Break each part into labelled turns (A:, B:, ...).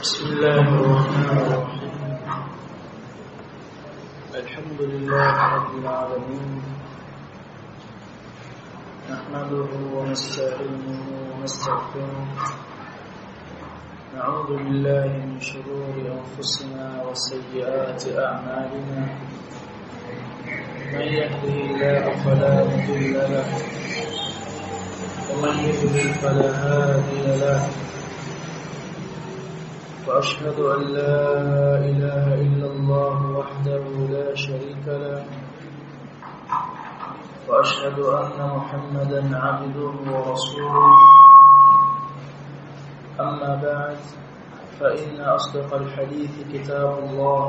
A: بسم الله الرحمن الرحيم. الحمد لله رب العالمين، نحمده ونستعينه ونستغفره، نعوذ بالله من شرور أنفسنا وسيئات أعمالنا، من يهده الله فلا مضل له ومن يضلل فلا هادي له، وأشهد أن لا إله إلا الله وحده لا شريك له، وأشهد أن محمدا عبده ورسوله. أما بعد، فإن أصدق الحديث كتاب الله،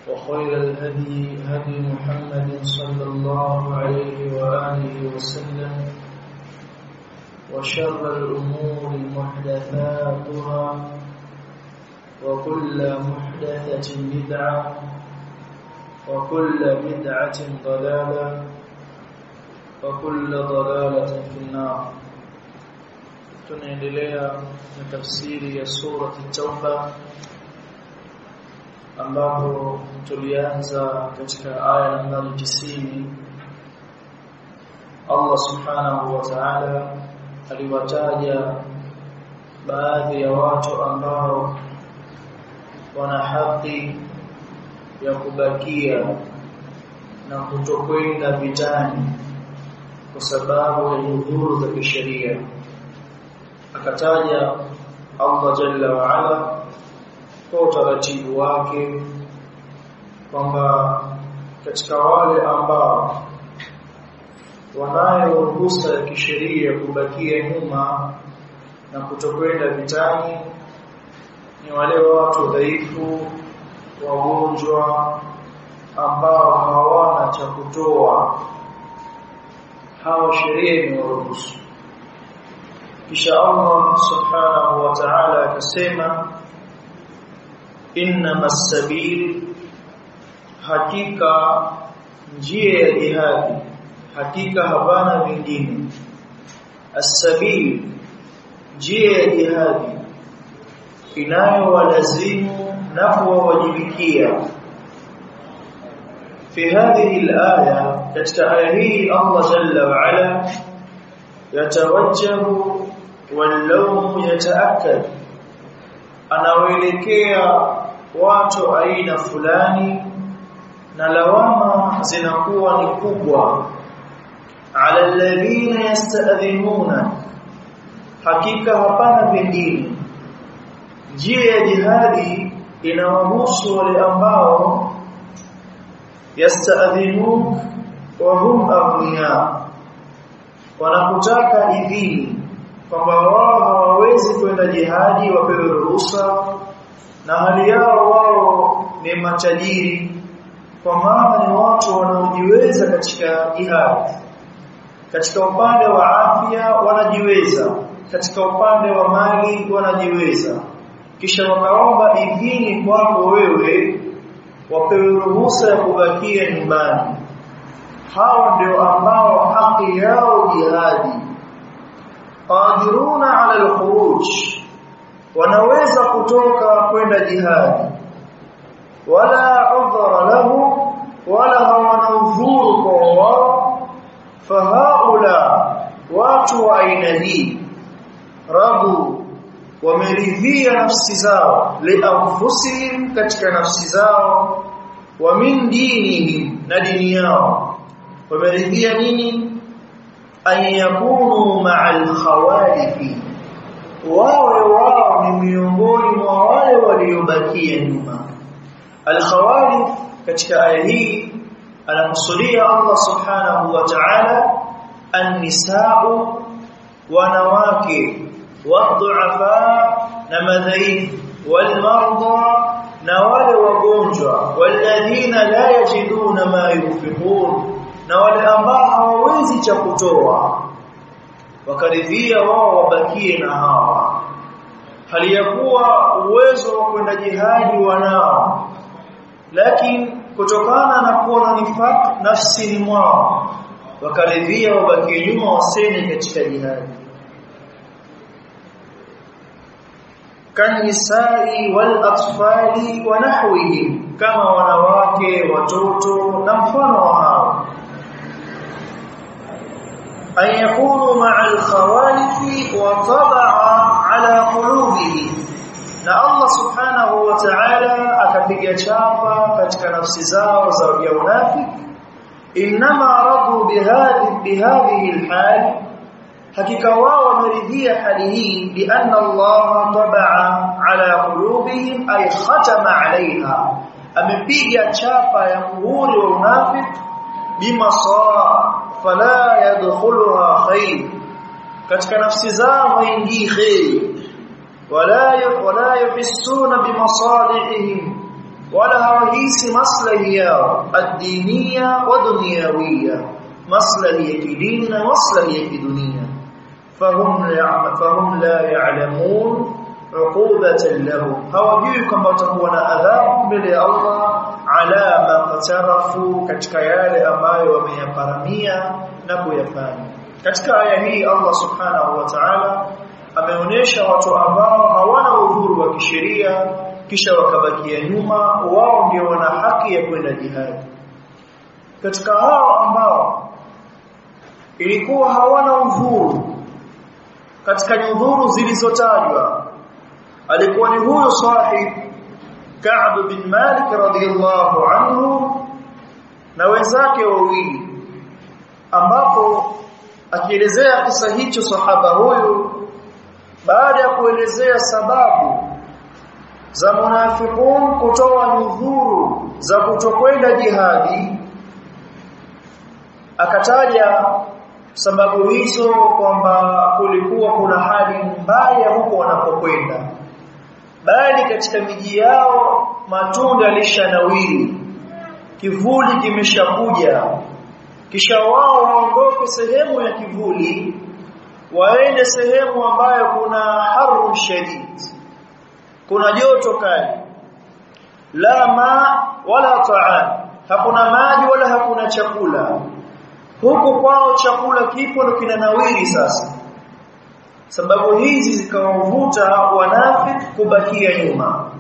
A: وخير الهدي هدي محمد صلى الله عليه وآله وسلم، وشر الأمور محدثاتها، وكل محدثة بدعة، وكل بدعة ضلالة، وكل ضلالة في النار. Tunaendelea na tafsiri ya sura At-Tauba ambapo tulianza katika aya nambari 90. Allah subhanahu wa ta'ala aliwataja baadhi ya watu ambao wana haki ya kubakia na kutokwenda vitani kwa sababu ya udhuru za kisheria. Akataja Allah Jalla wa Ala kwa utaratibu wake kwamba katika wale ambao wanayo ruhusa ya kisheria kubakia nyuma na kutokwenda vitani ni wale watu dhaifu, wagonjwa, ambao hawana cha kutoa. Hao sheria imewaruhusu. Kisha Allah subhanahu wa ta'ala akasema, innamas sabil, hakika njia ya jihadi, hakika hapana vingine. As-sabil, njia ya jihadi inayowalazimu na kuwajibikia. Fi hadhihi al-aya, katika aya hii Allah Jalla wa Ala yatawajjahu wal-lawm yataakkad, anawaelekea watu aina fulani na lawama zinakuwa ni kubwa. Ala alladhina yasta'dhinuna, hakika hapana vingine. Njia ya jihadi inawahusu wale ambao yasta'dhinuk wa hum aghniya, wanakutaka idhini kwamba wao hawawezi kwenda jihadi, wapewe ruhusa, na hali yao wao ni matajiri, kwa maana ni watu wanaojiweza katika jihadi. Katika upande wa afya wanajiweza, katika upande wa mali wanajiweza, kisha wakaomba idhini kwako wewe wapewe ruhusa ya kubakia nyumbani. Hao ndio ambao haki yao jihadi. Qadiruna ala al-khuruj, wanaweza kutoka kwenda jihadi. Wala udhra lahu, wala hawana udhuru kwa wao. Fahaula, watu wa aina hii, radu, wameridhia nafsi zao, lianfusihim, katika nafsi zao, wa min dinihim, na dini yao. Wameridhia nini? An yakunu ma'al khawalifi, wao ni miongoni mwa wale waliobakia nyuma. Al-khawalif katika aya hii anakusudia Allah subhanahu wa ta'ala an-nisa'u, wanawake, wadhu'afa, na madhaifu, walmarda, na wale wagonjwa, walladhina la yajiduna ma yunfiqun, na wale ambao hawawezi cha kutoa. Wakaridhia wao wabakie na hawa, hali ya kuwa uwezo wa kwenda jihadi wanao, lakini kutokana na kuwa na nifaq nafsini mwao wakaridhia wabakie nyuma, waseni katika jihadi. kanisai wal atfali wa nahwihim, kama wanawake, watoto na mfano wa hao. An yakunu ma'al khawalifi wa taba'a ala qulubihim, na Allah subhanahu wa ta'ala akapiga chapa katika nafsi zao za unafiki. Inma radu bihadhihi alhal, hakika wao wameridhia hali hii, bi anna Allah taba'a ala qulubihim ay khatama 'alayha, amepiga chapa ya muhuri wa unafiki, bima saa fala yadkhuluha khair, katika nafsi zao haingii khair, wala yuhissuna bimasalihihim, wala hawahisi maslahi yao ad-diniya wa dunyawiyya, maslahi ya kidini na maslahi ya kidunia. fahum la ya'lamun uqubatan lahum, hawajui kwamba watakuwa na adhabu mbele ya Allah ala ma qatarafu, katika yale ambayo wameyaparamia na kuyafanya. Katika aya hii Allah subhanahu wa ta'ala ameonyesha watu ambao hawana udhuru wa kisheria kisha wakabakia nyuma, wao ndio wana haki ya kwenda jihad. Katika hao ambao ilikuwa hawana udhuru katika nyudhuru zilizotajwa, alikuwa ni huyo sahib Ka'b bin Malik radhiyallahu anhu na wenzake wawili, ambapo akielezea kisa hicho sahaba huyu, baada ya kuelezea sababu za munafiqun kutoa nyudhuru za kutokwenda jihadi, akataja sababu hizo kwamba kulikuwa kuna hali mbaya huko wanapokwenda, bali katika miji yao matunda lishanawiri, kivuli kimeshakuja, kisha wao waondoke sehemu ya kivuli waende sehemu ambayo kuna haru shadid, kuna joto kali, la ma wala ta'am, hakuna maji wala hakuna chakula. Huku kwao chakula kipo na kinanawiri. Sasa sababu hizi zikawavuta wanafiki kubakia nyuma.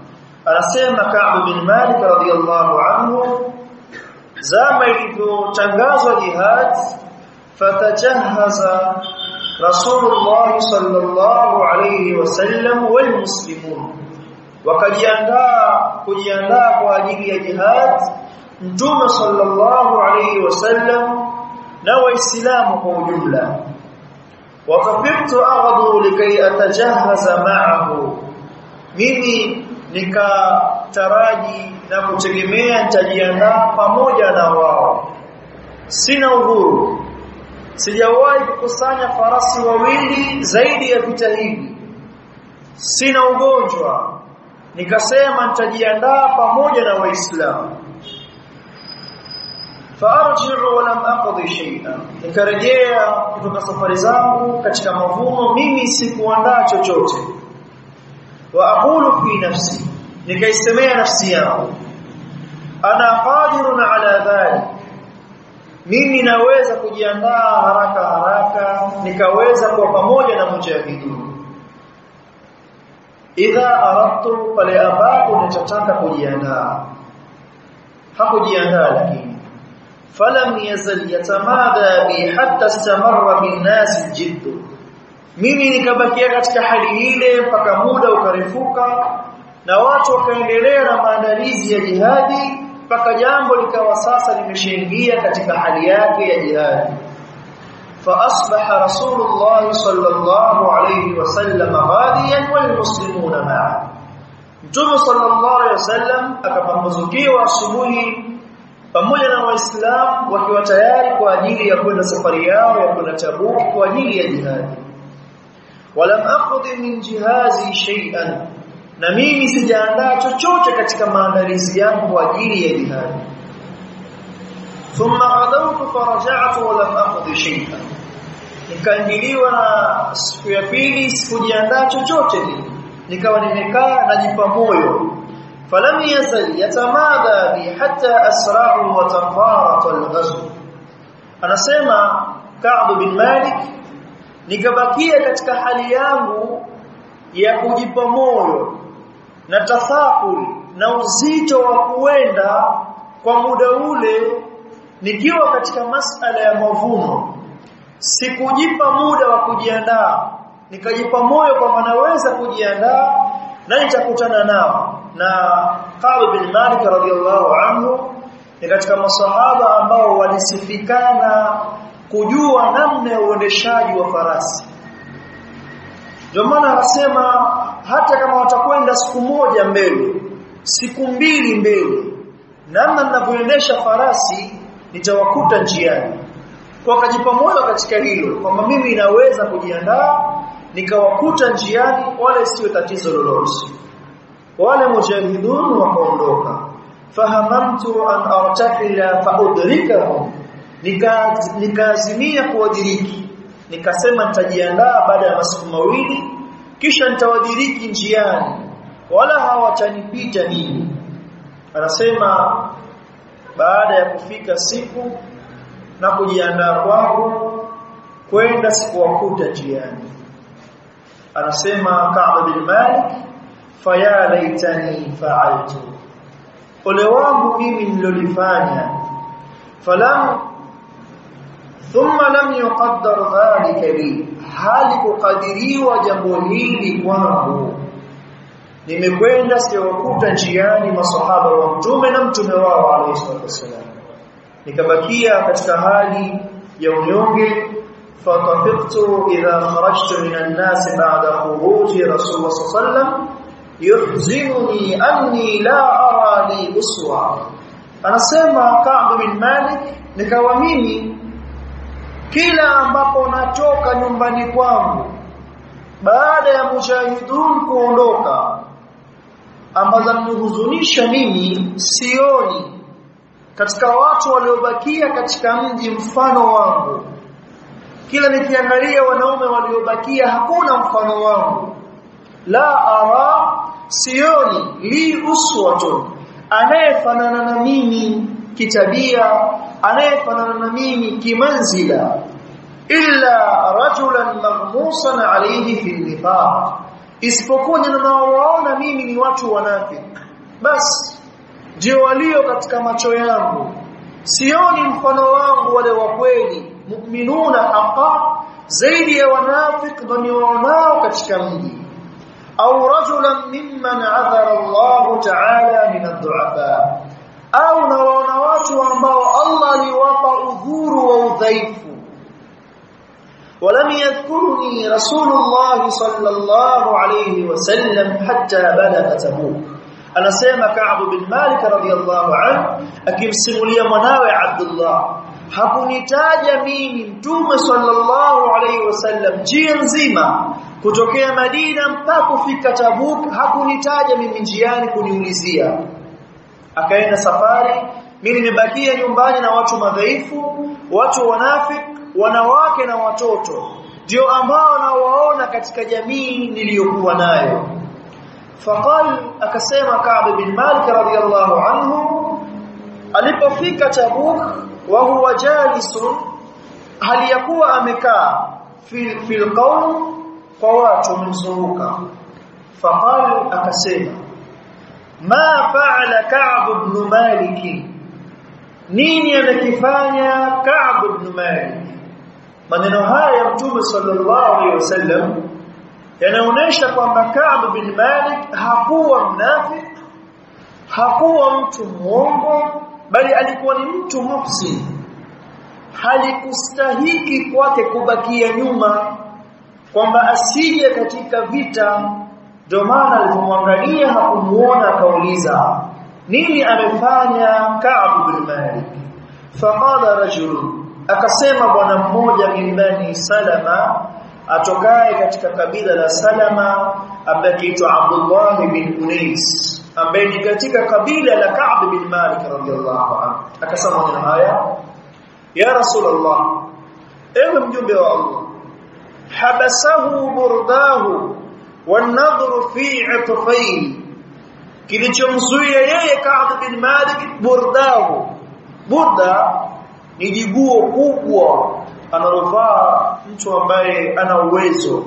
A: Anasema Ka'b bin Malik radhiyallahu anhu, zama ilipotangazwa jihad, fatajahaza Rasulullah sallallahu alayhi wasallam wal muslimun, kujiandaa kwa ajili ya jihad Mtume sallallahu alayhi wasallam na waislamu kwa ujumla. Waqaftu aghdu likay atajahaza ma'ahu, mimi nikataraji na kutegemea nitajiandaa pamoja na wao. Sina udhuru, sijawahi kukusanya farasi wawili zaidi ya vita hivi, sina ugonjwa, nikasema nitajiandaa pamoja na waislamu. Farji'u wa lam aqdi shay'an, nikarejea kutoka safari zangu katika mavuno, mimi sikuandaa chochote. Wa aqulu fi nafsi, nikaisemea nafsi yangu, ana qadirun ala dhalik, mimi naweza kujiandaa haraka nikaweza kuwa pamoja na mujahidin. Idha aradtu, pale ambapo nitataka kujiandaa. Hakujiandaa, lakini falam yazal yatamada bi hatta istamarra bin nas jiddu, mimi nikabakia katika hali ile mpaka muda ukarefuka na watu wakaendelea na maandalizi ya jihadi, mpaka jambo likawa sasa limeshaingia katika hali yake ya jihadi. Fa asbaha Rasulullah sallallahu alayhi wasallam ghadiyan wal muslimuna ma'a, Mtume sallallahu alayhi wasallam akapambazukiwa asubuhi pamoja na waislamu wakiwa tayari kwa ajili ya kwenda safari yao ya kwenda Tabuk kwa ajili ya jihadi. Walam aqdi min jihazi shay'an, na mimi sijaandaa chochote katika maandalizi yangu kwa ajili ya jihadi. Thumma ghadawtu faraja'tu wa lam aqdi shay'an, nikaingiliwa na siku ya pili sikujiandaa chochote, nikawa nimekaa najipa moyo. Falam yazal yatamada bi hatta asra'u wa tafarata al-ghazw, anasema Ka'b bin Malik, nikabakia katika hali yangu ya kujipa moyo na tafakuri na uzito wa kuenda kwa muda ule nikiwa katika masala ya mavuno, sikujipa muda wa kujiandaa, nikajipa moyo kwamba naweza kujiandaa na nitakutana nao. Na Ka'b bin Malik radhiyallahu anhu ni katika masahaba ambao walisifikana kujua namna ya uendeshaji wa farasi. Ndio maana anasema hata kama watakwenda siku moja mbele, siku mbili mbele, namna ninavyoendesha farasi nitawakuta njiani. Kwa kajipa moyo katika hilo kwamba mimi naweza kujiandaa nikawakuta njiani, wala sio tatizo lolote. Wale mujahidun wakaondoka. Fahamamtu an artahila faudrikahum, nikaazimia kuwadiriki, nikasema nitajiandaa baada ya masiku mawili kisha nitawadiriki njiani wala hawatanipita mimi. Anasema baada ya kufika siku na kujiandaa kwangu kwenda sikuwakuta njiani. Anasema Ka'b bin Malik, faya laitani fa'altu, ole wangu mimi nilolifanya. Thumma lam yuqaddar dhalika li, hali kukadiriwa jambo hili kwangu. Nimekwenda siwakuta njiani masahaba wa mtume na mtume wao alayhi salatu wasallam, nikabakia katika hali ya unyonge. Fatafiqtu idha kharajtu minan nas ba'da khuruji rasulullah sallallahu alayhi wasallam yuhzinuni anni la ara li uswa. Anasema Ka'b bin Malik, nikawa mimi kila ambapo natoka nyumbani kwangu baada ya mujahidun kuondoka, ambazo mnihuzunisha mimi, sioni katika watu waliobakia katika mji mfano wangu. Kila nikiangalia wanaume waliobakia hakuna mfano wangu. La ara, sioni li uswatun, anayefanana na mimi kitabia, anayefanana na mimi kimanzila, illa rajulan maghmusan alayhi fi nifaq, isipokuwa ninaowaona mimi ni watu wanafiki basi ndio walio katika macho yangu. Sioni mfano wangu wale wa kweli mu'minuna haqa, zaidi ya wanafiki ndio wanao katika mji. Au rajulan mimman adhara Allah ta'ala min ad-du'afa, au nawaona watu ambao Allah aliwapa udhuru wa udhaifu. ولم يذكرني رسول الله صلى الله عليه وسلم حتى بلغ تبوك. anasema Ka'b bin Malik radhiyallahu anhu akimsimulia mwanawe Abdullah, hakunitaja mimi mtume sallallahu alayhi wasallam njia nzima kutokea Madina mpaka kufika Tabuk, hakunitaja mimi njiani kuniulizia. Akaenda safari, mimi nimebakia nyumbani na watu madhaifu, watu wanafiki, wanawake na watoto, ndio ambao nawaona katika jamii niliyokuwa nayo. Faqal, akasema Ka'b bin Malik radhiyallahu anhu, alipofika Tabuk wa huwa jalisun, hali yakuwa amekaa fil qawm, kwa watu mzunguka. Faqal, akasema ma fa'ala Ka'b ibn Malik, nini amekifanya Ka'b ibn Malik? Maneno haya ya Mtume sallallahu alaihi wasallam yanaonesha kwamba Ka'b bin Malik hakuwa mnafiki, hakuwa mtu mwongo, bali alikuwa ni mtu muhsin. Halikustahiki kwake kubakia nyuma, kwamba asije katika vita. Ndio maana alipomwangalia hakumuona, akauliza nini amefanya Ka'b bin Malik? Faqala rajulun, akasema bwana mmoja min Bani Salama, atokaye katika kabila la Salama, ambaye anaitwa Abdullah bin Unais, ambaye ni katika kabila la Ka'b bin Malik radhiyallahu anhu. Akasema maneno haya, ya Rasulullah, ewe mjumbe wa Allah, habasahu burdahu wan-nadhru fi 'atfayn, kilichomzuia yeye Ka'b bin Malik burdahu. Burda ni jiguo kubwa analovaa mtu ambaye ana uwezo,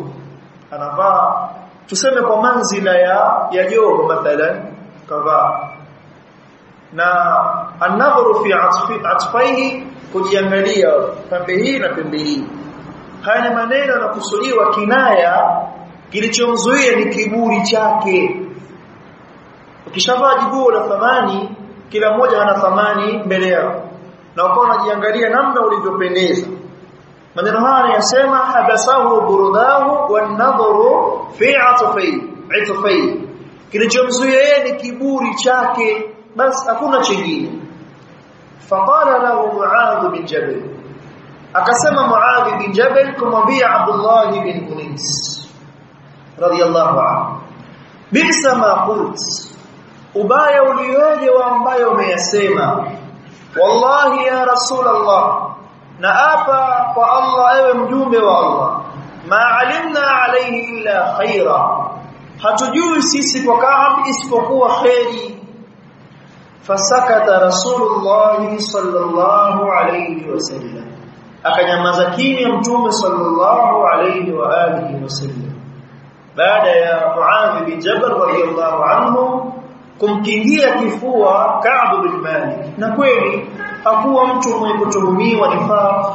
A: anavaa tuseme kwa manzila ya joho mathalan kavaa, na an-nadhru fi atfaihi, kujiangalia pembe hii na pembe hii. Haya maneno yanakusudiwa kinaya, kilichomzuia ni kiburi chake. Ukishavaa jibuo la thamani, kila mmoja ana thamani mbele yako, na ukawa unajiangalia namna ulivyopendeza. Maneno haya yasema habasahu burudahu wan-nadhru fi atfaihi, kilichomzuia yeye ni kiburi chake, basi hakuna chingine. Faqala lahu Muadh bin Jabal, akasema Muadh bin Jabal kumwambia Abdullah bin Unais radiyallahu anhu, bisa ma qult, ubaya ulioje wa ambayo umeyasema. Wallahi ya Rasulullah, na hapa kwa Allah ewe mjumbe wa Allah, ma alimna alayhi illa khaira, hatujui sisi kwa Ka'b isipokuwa khairi. Fasakata Rasulullah sallallahu alayhi wasallam, akanyamaza kimya mtume sallallahu alayhi wa alihi wasallam, baada ya Muadh bin Jabal radiyallahu anhu kumkingia kifua Ka'b bin Malik. Na kweli hakuwa mtu mwenye kutuhumiwa nifaq,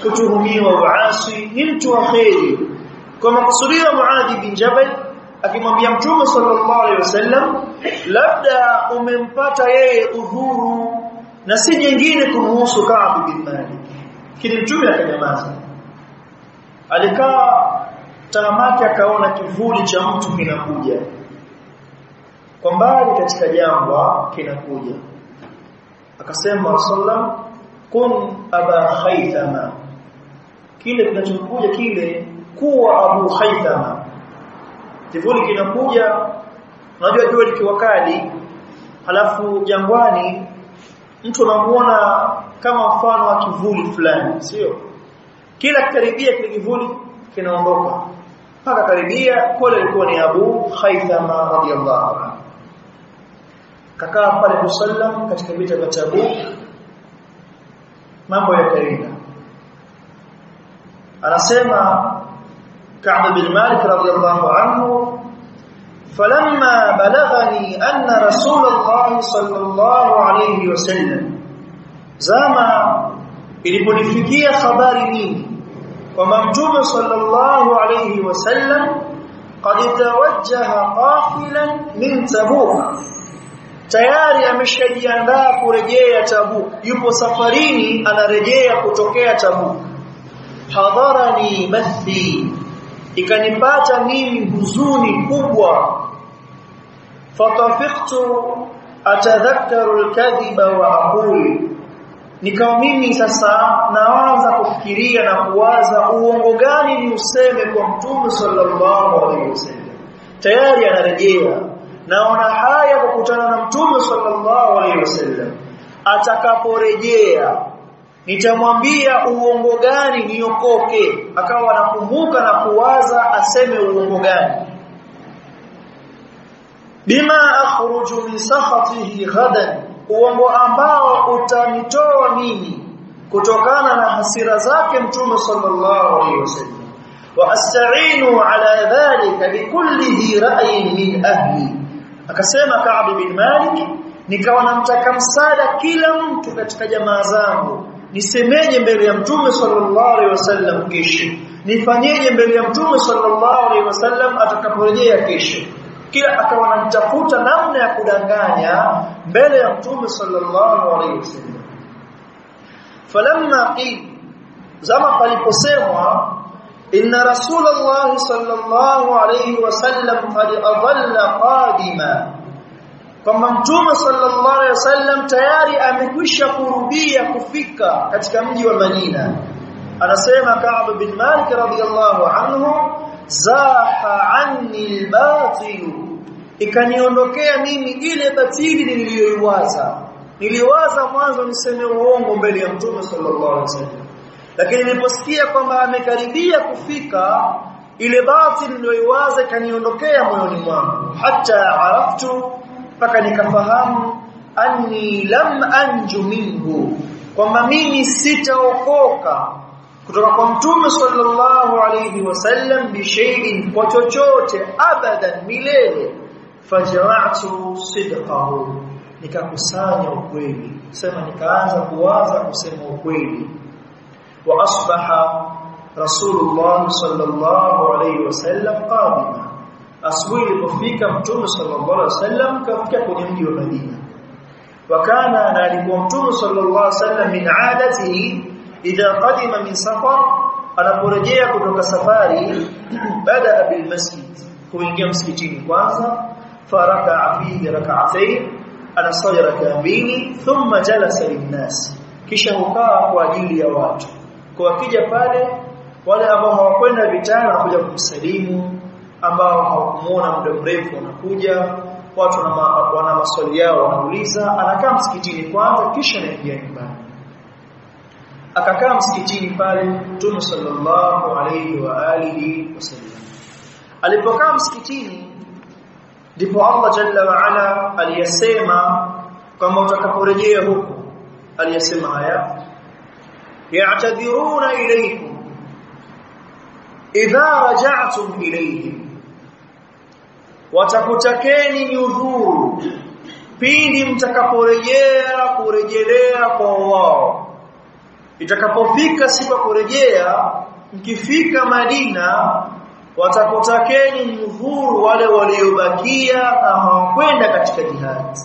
A: kutuhumiwa uasi, ni mtu wa khairi. Kwa makusudio Muadh bin Jabal akimwambia mtume sallallahu alaihi wasallam, labda umempata yeye udhuru na si nyingine kumhusu Ka'b bin Malik. Kile mtume akanyamaza, alikaa tamaki, akaona kivuli cha mtu kinakuja kwa mbali katika jangwa, kinakuja. Akasema Rasulullah, kun aba Khaythama, kile kinachokuja kile kuwa Abu Khaythama. Kivuli kinakuja, unajua jua likiwa kali, halafu jangwani mtu anamuona kama mfano wa kivuli fulani, sio? Kila karibia kile kivuli kinaondoka, mpaka karibia kule ilikuwa ni Abu Khaythama radiyallahu anhu. Kakaa pale kusallam katika vita vya Tabuk, mambo yakaenda. Anasema Ka'b bin Malik radiyallahu anhu, falamma balaghani anna Rasulullah sallallahu alayhi wasallam, zama iliponifikia habari nyingi kwamba mtume sallallahu alayhi wasallam qad tawajjaha qafilan min Tabuk, tayari ameshajiandaa kurejea Tabuk, yupo safarini anarejea kutokea Tabuk. Hadharani mathi, ikanipata mimi huzuni kubwa. Fatafiqtu atadhakkaru alkadhiba wa aqul, nikawa mimi sasa naanza kufikiria na kuwaza uongo gani ni useme kwa mtume sallallahu alaihi wasallam. Tayari anarejea, naona haya kukutana na mtume sallallahu alaihi wasallam. Atakaporejea nitamwambia uongo gani niokoke. Akawa anakumbuka na kuwaza aseme uongo gani. Bima akhruju min sakhatihi ghadan, uongo ambao utanitoa mimi kutokana na hasira zake mtume sallallahu alaihi wasallam. Wa asta'inu ala dhalika bikulli dhi ra'yin min ahli, akasema Ka'b bin Malik, nikawa namtaka msaada kila mtu katika jamaa zangu, nisemeje mbele ya mtume sallallahu alaihi wasallam kesho, nifanyeje mbele ya mtume sallallahu alaihi wasallam atakaporejea kesho. Kila akawa anatafuta namna ya kudanganya mbele ya mtume sallallahu alaihi wasallam. Falamma qil, zama paliposemwa inna Rasulullah sallallahu alaihi wasallam qad adalla qadima, kwamba mtume sallallahu alaihi wasallam tayari amekwisha kurubia kufika katika mji wa Madina. Anasema Ka'b bin Malik radhiyallahu anhu, zaha anni al-batil, ikaniondokea mimi ile batili niliyoiwaza. Niliwaza mwanzo niseme uongo mbele ya mtume sallallahu alaihi wasallam, lakini niliposikia kwamba amekaribia kufika, ile batili niliyoiwaza ikaniondokea moyoni mwangu. Hata araftu, mpaka nikafahamu, anni lam anju minhu, kwamba mimi sitaokoka kutoka kwa mtume sallallahu alayhi wasallam bi shay'in, kwa chochote, abadan, milele, faja'tu sidqahu, nikakusanya ukweli, sema nikaanza kuwaza kusema ukweli. Wa asbaha Rasulullah sallallahu alayhi wasallam qadima, asubuhi ilipofika mtume sallallahu alayhi wasallam kafika kwenye mji wa Madina. Wakana, na alikuwa mtume sallallahu alayhi wasallam min adatihi idha qadima min safar, anaporejea kutoka safari, bada bil masjid, kuingia msikitini kwanza, faraka fihi rak'atayn, anasali rak'a mbili, thumma jalasa linnas, kisha hukaa kwa ajili ya watu. Kwa akija pale, wale ambao hawakwenda vitani wanakuja kumsalimu, ambao hawakumuona muda mrefu wanakuja, watu wana maswali yao wanauliza, anakaa msikitini kwanza kisha anaingia nyumbani. Akakaa msikitini pale Mtume sallallahu alayhi wa alihi wasallam. Alipokaa msikitini, ndipo Allah jalla wa ala aliyasema kama utakaporejea huko, aliyasema haya: ya'tadhiruna ilaykum idha raja'tum ilayhim, watakutakeni nyudhuru pindi mtakaporejea kurejelea kwa wao. Itakapofika siku ya kurejea, mkifika Madina, watakutakeni nyudhuru wale waliobakia na hawakwenda katika jihad.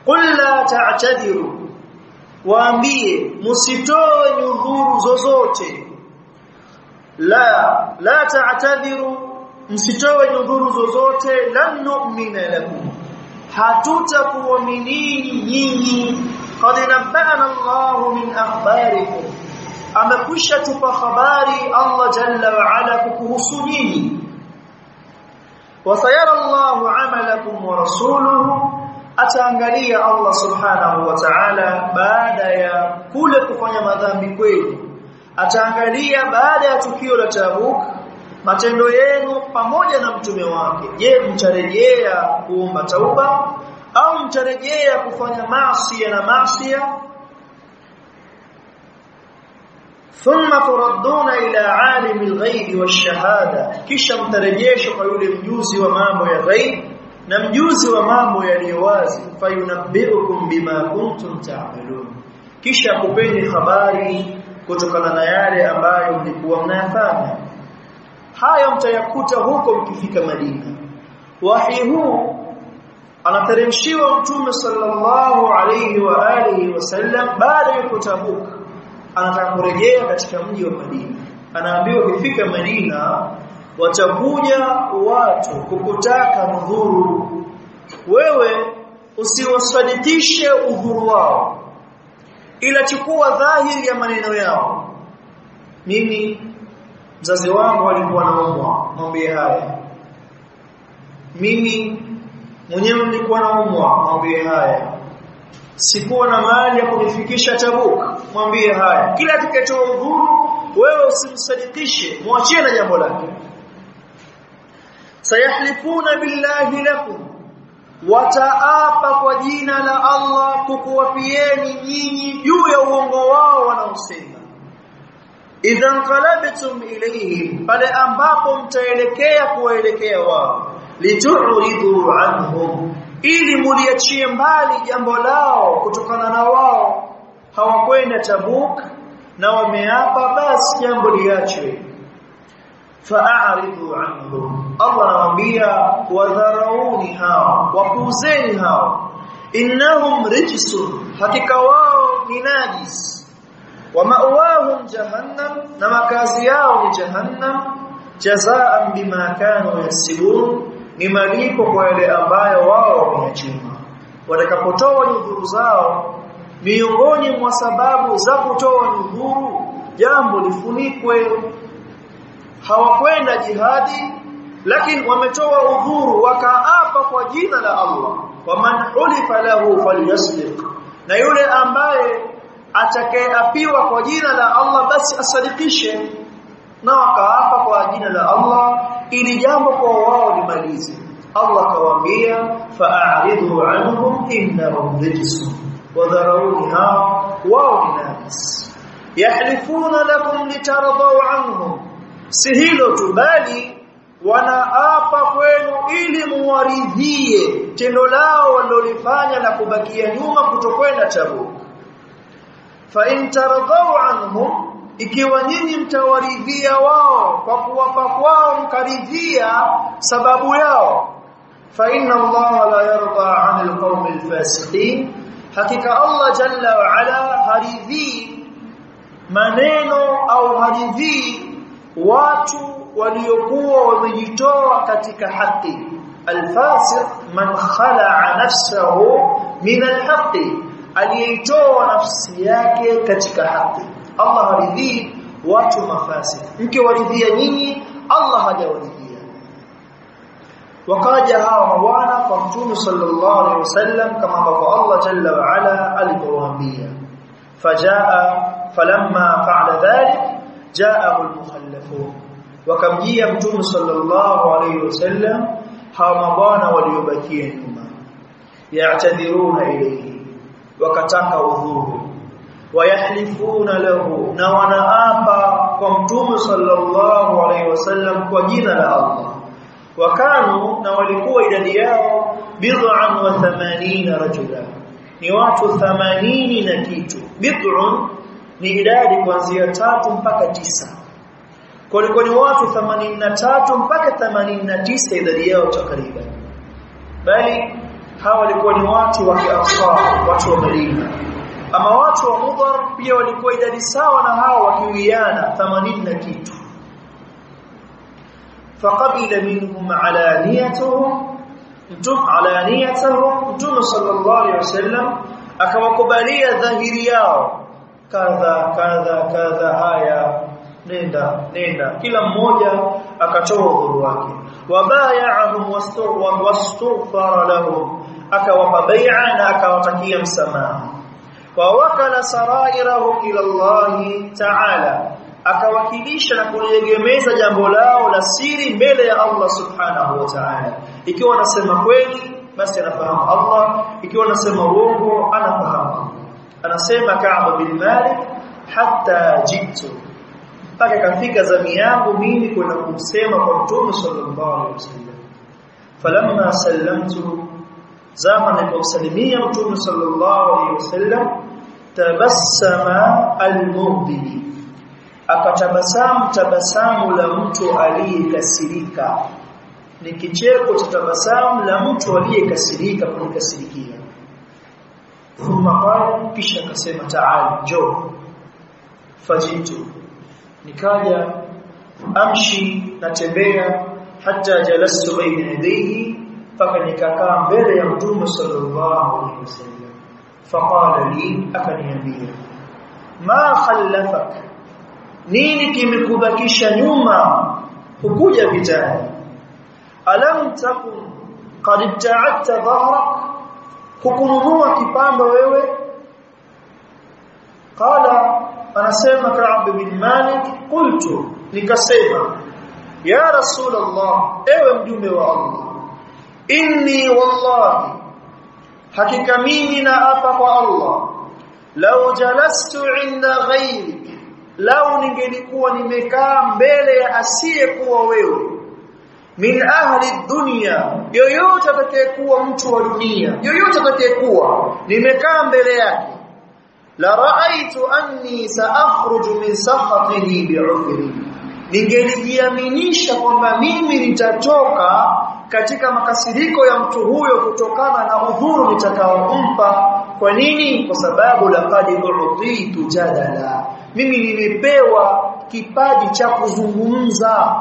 A: Qul la ta'tadiru, waambie msitoe nyudhuru zozote. La ta'tadiru, msitoe nyudhuru zozote. Lan nu'mina lakum, hatutakuaminini nyinyi. Qad nabba'ana Allahu min akhbarikum, amekwisha tupa habari Allah jalla wa ala kuhusu nyinyi. Wa sayara Allahu 'amalakum wa rasuluhu, ataangalia Allah subhanahu wa ta'ala baada ya kule kufanya madhambi kwenu, ataangalia baada ya tukio la Tabuk matendo yenu pamoja na mtume wake. Je, mtarejea kuomba tauba au mtarejea kufanya maasi na maasi? Thumma turadduna ila alimil ghaibi wash-shahada, kisha mtarejeshwa kwa yule mjuzi wa mambo ya ghaib na mjuzi wa mambo yaliyo wazi. Fayunabbiukum bima kuntum ta'malun, kisha kupeni habari kutokana na yale ambayo mlikuwa mnayafanya. Hayo mtayakuta huko mkifika Madina. Wahi huu anateremshiwa mtume sallallahu alayhi wa alihi wasallam baada ya Tabuk, anataka kurejea katika mji wa Madina. Anaambiwa ukifika Madina watakuja watu kukutaka udhuru, wewe usiwasadikishe udhuru wao, ila chukua dhahiri ya maneno yao. Mimi mzazi wangu alikuwa anaumwa, mwambie haya. Mimi mwenyewe nilikuwa naumwa, mwambie haya. Sikuwa na mali ya kunifikisha Tabuk, mwambie haya. Kila atakayetoa udhuru wewe usimsadikishe, muachie na jambo lake. Sayahlifuna billahi lakum, wataapa kwa jina la Allah kukuwapieni nyinyi juu ya uongo wao wanaosema. Idhan qalabtum ilayhim, pale ambapo mtaelekea kuwaelekea wao, litu'ridu anhum, ili muliachie mbali jambo lao kutokana na wao. Hawakwenda Tabuk na wameapa, basi jambo liachwe. Fa'aridu anhum, Allah anawaambia wadharauni hao, wapuuzeni hao. Innahum rijsun, hakika wao ni najis. Wa ma'wahum jahannam, na makazi yao ni jahannam. Jazaan bima kanu yasibun, ni malipo kwa yale ambayo wao wameyachuma. Watakapotoa nyudhuru zao, miongoni mwa sababu za kutoa nyudhuru, jambo lifunikwe. Hawakwenda jihadi, lakini wametoa udhuru, wakaapa kwa jina la Allah. Wa man ulifa lahu falyasdiq, na yule ambaye atakayeapiwa kwa jina la Allah basi asadikishe. Na wakaapa kwa jina la Allah ili jambo kwa wao limalize. Allah kawaambia fa'aridu anhum innahum rijsun, wadharuni hao, wao ni najis. yahlifuna lakum litardaw anhum, si hilo tu bali wanaapa kwenu ili muwaridhie tendo lao walilofanya na kubakia nyuma kutokwenda Tabuk. Fa in tardaw anhum, ikiwa nyinyi mtawaridhia wao kwa kuwapa kwao mkaridhia sababu yao, fa inna Allah la yarda 'anil qawmil fasiqin, hakika Allah jalla wa ala haridhi maneno au haridhi watu waliokuwa wamejitoa katika haki. Al-fasiq man khala'a nafsahu min al-haqqi, aliyeitoa nafsi yake katika haki. Allah haridhi watu mafasik. Mkiwaridhia nyinyi, Allah hajawaridhia. Wakaja hawa mabwana kwa Mtume sallallahu alaihi wasallam kama ambavyo Allah jalla wa ala alipowaambia. Falamma fa'ala dhalik ja'ahu al-mukhallafun, wakamjia Mtume sallallahu alaihi wasallam hawa mabwana waliobakia nyuma, ya'tadhiruna ilayhi, wakataka udhuru, wayahlifuna lahu, na wanaapa kwa Mtume sallallahu alaihi wasallam kwa jina la Allah. Wakanu, na walikuwa idadi yao bid'an wa 80 rajula, ni watu 80 na kitu. Bid'un ni idadi kuanzia 3 mpaka 9, kwa hiyo ni watu 83 mpaka 89 idadi yao takriban. Bali hawa walikuwa ni watu wa Ansar, watu wa Madina. Ama watu wa Mudhar pia walikuwa idadi sawa na hao, wakiwiana 80 na kitu. فقبل منهم علانيتهم Mtume sallallahu alaihi wasallam akawakubalia dhahiri yao, kadha kadha kadha, haya nenda, kila mmoja akatoa udhuru wake. Wabay'ahum wastaghfara lahum, akawapa bai'a na akawatakia msamaha. Wa wakala sarairahum ila Allah ta'ala, akawakilisha na kuliegemeza jambo lao la siri mbele ya Allah subhanahu wa ta'ala. Ikiwa anasema kweli basi anafahamu Allah, ikiwa anasema uongo anafahamu Allah. Anasema Ka'b bin Malik, hatta jitu, mpaka kafika zamu yangu mimi kwenda kumsema kwa Mtume sallallahu alaihi wasallam. Falamma sallamtu, zama niliposalimia Mtume sallallahu alaihi wasallam, tabassama al-mubdi, akatabasamu la mtu aliyekasirika. Ni kicheko cha tabasamu la mtu aliyekasirika, kunikasirikia. Thumma qala, kisha akasema ta'ala, jo. Fajitu, nikaja, amshi, natembea, hata jalastu baina yadayhi, mpaka nikakaa mbele ya Mtume sallallahu alaihi wasallam. Faqala li, akaniambia, ma khallafak, nini kimekubakisha nyuma hukuja vitani? Alam takun qad ta'atta dhahrak, hukununua kipando wewe? Qala, anasema Ka'b bin Malik, qultu, nikasema, ya Rasulullah, ewe mjumbe wa Allah, inni wallahi, hakika mimi naapa kwa Allah, law jalastu inda ghayrik, lau ningelikuwa nimekaa mbele ya asiyekuwa wewe, min ahli dunya, yoyote atakayekuwa mtu wa dunia, yoyote atakayekuwa nimekaa mbele yake, la raaitu anni saakhruju min sakhatihi bi'udhri, ningelijiaminisha kwamba mimi nitatoka katika makasiriko ya mtu huyo kutokana na udhuru nitakaompa. Kwa nini? Kwa sababu laqad u'titu jadala, mimi nimepewa kipaji cha kuzungumza.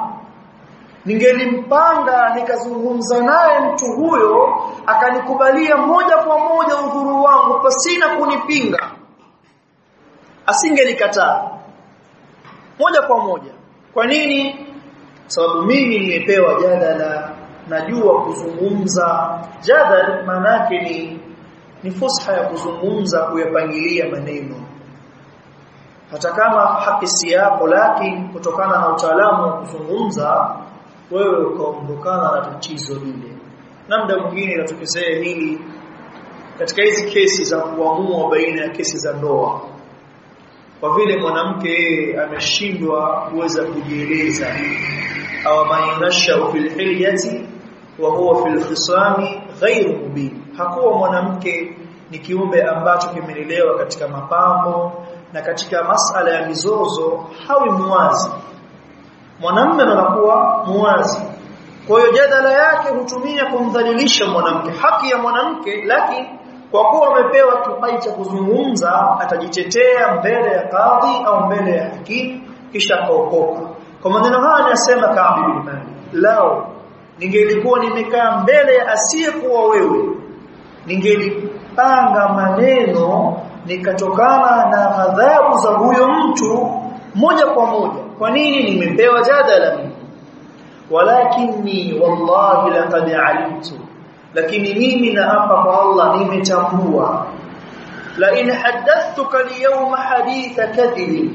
A: Ningelimpanga nikazungumza naye mtu huyo, akanikubalia moja kwa moja udhuru wangu pasina kunipinga, asingelikataa moja kwa moja. Kwa nini? Sababu mimi nimepewa jadala, najua kuzungumza. Jadal maana yake ni fusha ya kuzungumza, kuyapangilia maneno. Hata kama haki si yako, lakini kutokana na utaalamu wa kuzungumza wewe ukaondokana na tatizo lile. Na muda mwingine natukezea hili katika hizi kesi za kuamua baina ya kesi za ndoa. kwa vile mwanamke ameshindwa kuweza kujieleza, au mayunasha fil hilyati wa huwa fil khisami ghairu mubin. Hakuwa mwanamke ni kiumbe ambacho kimelelewa katika mapambo na katika masala ya mizozo hawi muwazi. Mwanamume anakuwa muwazi. Kwa hiyo jadala yake hutumia kumdhalilisha mwanamke, haki ya mwanamke, lakini kwa kuwa amepewa kipai cha kuzungumza atajitetea mbele ya kadhi au mbele ya hakimu kisha akaokoka. Kwa maneno haya anasema Ka'b bin Malik, lao ningelikuwa nimekaa mbele ya asiyekuwa wewe, ningelipanga maneno nikatokana na adhabu za huyo mtu moja kwa moja. Kwa nini? Nimepewa jadala mimi. Walakinni wallahi laqad alimtu, lakini mimi naapa kwa Allah nimetambua, la in hadathtuka al-yawma haditha kadhib,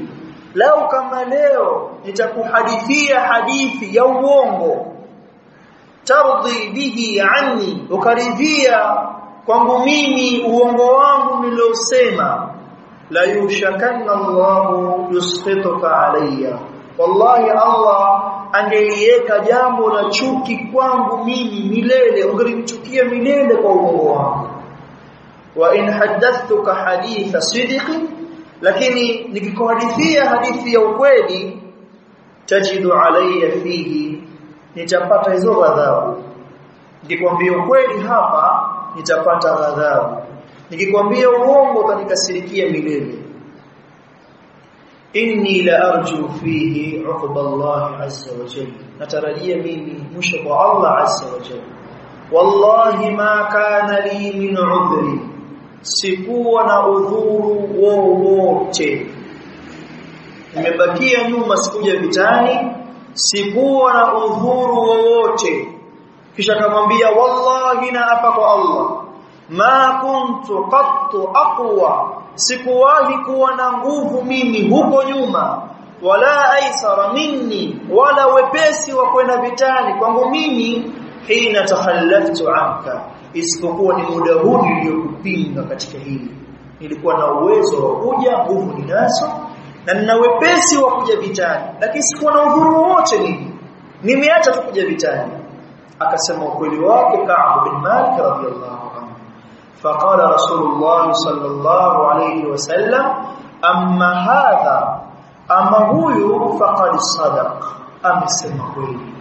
A: lau kama leo nitakuhadithia hadithi ya uongo, tardi bihi anni, ukaridhia kwangu mimi uongo wangu niliosema, la yushakanna Allahu yusqituka alayya, wallahi Allah angeliweka jambo la chuki kwangu mimi milele, ungelimchukia milele kwa uongo wangu. Wa in hadathtuka haditha sidqi, lakini nikikuhadithia hadithi ya ukweli, tajidu alayya fihi, nitapata hizo ghadhabu. Nikikwambia ukweli hapa nitapata ghadhabu, nikikwambia uongo utanikasirikia milele. Inni la arju fihi uqba Allah azza wa jalla, natarajia mimi mwisho kwa Allah azza wa jalla. Wallahi ma kana li min udhri, sikuwa na udhuru wowote. Nimebakia nyuma, sikuja vitani, sikuwa na udhuru wowote. Kisha akamwambia wallahi na hapa kwa Allah, ma kuntu qattu aqwa, sikuwahi kuwa na nguvu mimi huko nyuma, wala aisara minni, wala wepesi wa kwenda vitani kwangu mimi, hina takhallaftu anka, isipokuwa ni muda huu niliyokupinga katika hili. Nilikuwa na uwezo wa kuja, nguvu ninazo na nina wepesi wa kuja vitani, lakini sikuwa na udhuru wote mimi, nimeacha tu kuja vitani. Akasema ukweli wake Ka'b bin Malik radhiyallahu anhu. Faqala Rasulullah sallallahu alayhi wasallam, amma hadha, ama huyu faqad sadaq, amesema kweli.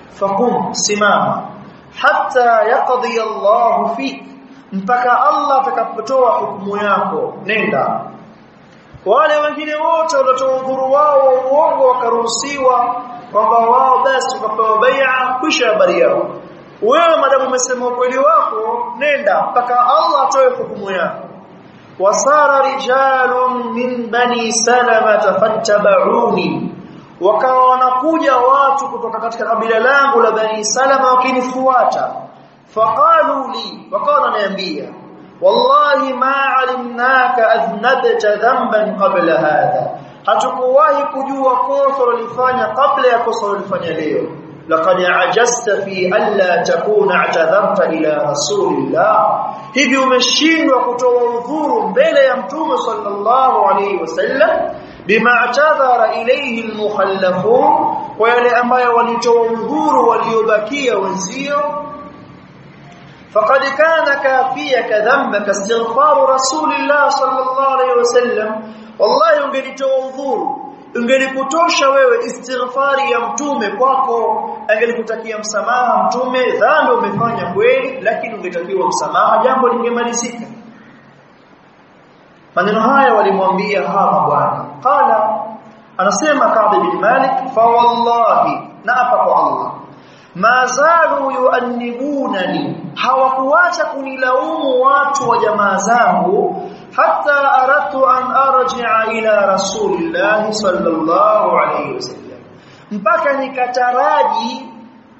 A: Faqum, simama, hatta yaqdi Allah fik, mpaka Allah atakapotoa hukumu yako, nenda. Wale wengine wote waliotoa udhuru wao wa uongo wakaruhusiwa kwamba wao basi tukapewa bai'a, kisha habari yao. Wewe madamu umesema ukweli wako, nenda mpaka Allah atoe hukumu yako. Wasara rijalun min bani Salama fattaba'uni, wakawa wanakuja watu kutoka katika kabila langu la Bani Salama wakinifuata. Faqalu li, wakawa wananiambia, wallahi ma alimnaka adhnabta dhanban qabla hadha, hatukuwahi kujua kosa ulifanya kabla ya kosa ulifanya leo. Laqad ajasta fi alla takuna atadhamta ila rasulillah, hivi umeshindwa kutoa udhuru mbele ya mtume sallallahu alayhi wasallam, bima atadhara ilayhi almukhallafun, kwa yale ambayo walitoa udhuru waliobakia wenzio. فقد كان كافيك ذنبك استغفار رسول الله صلى الله عليه وسلم, wallahi ungelitoa udhuru, ungelikutosha wewe istighfari ya mtume kwako, angelikutakia msamaha mtume, dhambi umefanya kweli, lakini ungetakiwa msamaha, jambo lingemalizika. Maneno haya walimwambia hapa bwana. Qala, anasema Ka'b bin Malik, fa wallahi, naapa kwa Allah, ma zalu yu'annibunani, hawakuacha kunilaumu watu wa jamaa zangu, hatta aratu an arji'a ila rasulillah sallallahu alayhi wasallam, mpaka nikataraji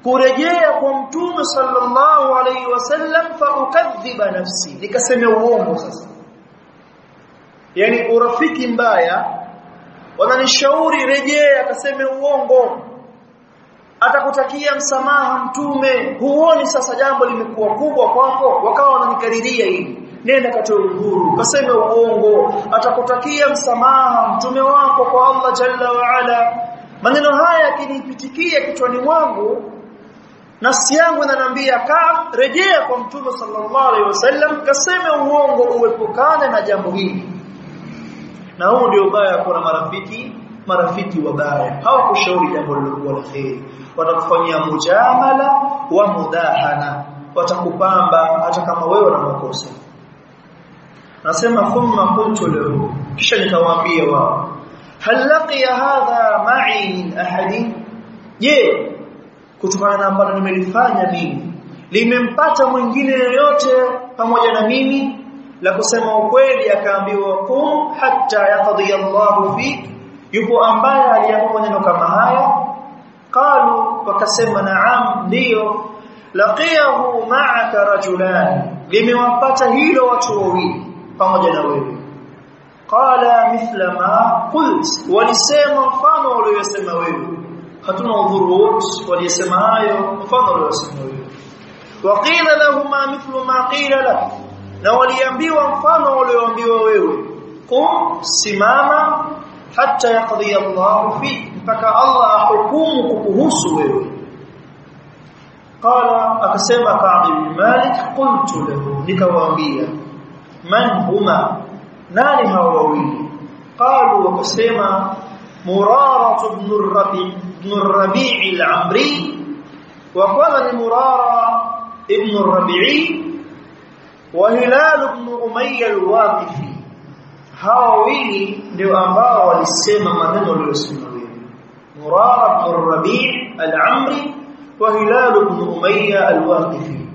A: kurejea kwa mtume sallallahu alayhi wasallam, fa ukadhiba nafsi, nikasema uongo. Sasa yani urafiki mbaya, wananishauri rejea, akaseme uongo, atakutakia msamaha mtume, huoni sasa jambo limekuwa kubwa kwako? Wakawa wananikariria hili, nenda katoe udhuru, kaseme uongo, atakutakia msamaha mtume wako kwa Allah jalla wa ala. Maneno haya yakinipitikia kichwani mwangu, nafsi yangu inaniambia rejea kwa mtume sallallahu alaihi wasallam, kaseme uongo, uepukane na jambo hili. Na huu ndio ubaya kwa marafiki wabaya. Hawakushauri jambo lilokuwa la kheri, watakufanyia mujamala wa mudahana, watakupamba hata kama wewe una makosa. Nasema thumma qultu lahu, kisha nikawaambia wao, hal laqiya hadha ma'i min ahadin, je, kutokana na ambalo nimelifanya mimi limempata mwingine yoyote pamoja na mimi? La kusema ukweli akaambiwa kum hatta yaqdi Allahu fik, yupo ambaye aliamua maneno kama haya? Qalu, wakasema naam, ndio. Laqiyahu ma'aka rajulan, limewapata hilo watu wawili pamoja na wewe. Qala mithla ma qult, walisema mfano uliyosema wewe, hatuna udhuru wote, walisema hayo mfano uliyosema wewe. Waqila lahumma mithlu ma qila lak, na waliambiwa mfano ulioambiwa wewe, qum, simama, hatta yaqdi Allahu fi, mpaka Allah ahukumu kukuhusu wewe. Qala, akasema Ka'b bin Malik, qultu lahu, nikawaambia, man huma, nani hao wawili? Qalu, wakasema Murara ibn Rabi' al-Amri, wa qala ni Murara ibn Rabi'i wa Hilal ibn Umayya al-Waqifi. Hao wawili ndio ambao walisema maneno aliyosema wewe, Murara ibn Rabi' al-Amri wa Hilal ibn Umayya al-Waqifi.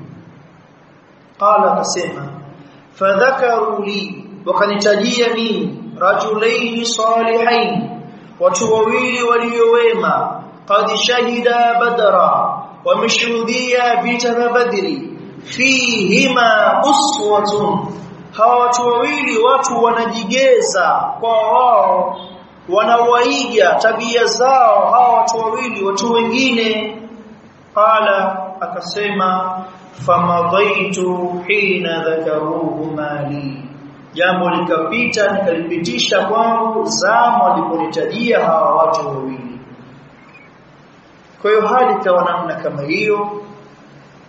A: Qala, kasema fadhakaru li, wakanitajia mimi, rajulaini salihain, watu wawili waliowema, qad shahida badra, wameshuhudia vita vya Badri, fihima uswatun, hawa watu wawili watu wanajigeza kwa wao, wanawaiga tabia zao hawa watu wawili watu wengine. Qala, akasema famadaitu hina dhakaruhu mali, jambo likapita nikalipitisha kwangu zama waliponitajia hawa watu wawili. Kwa hiyo hali ikawa namna kama hiyo.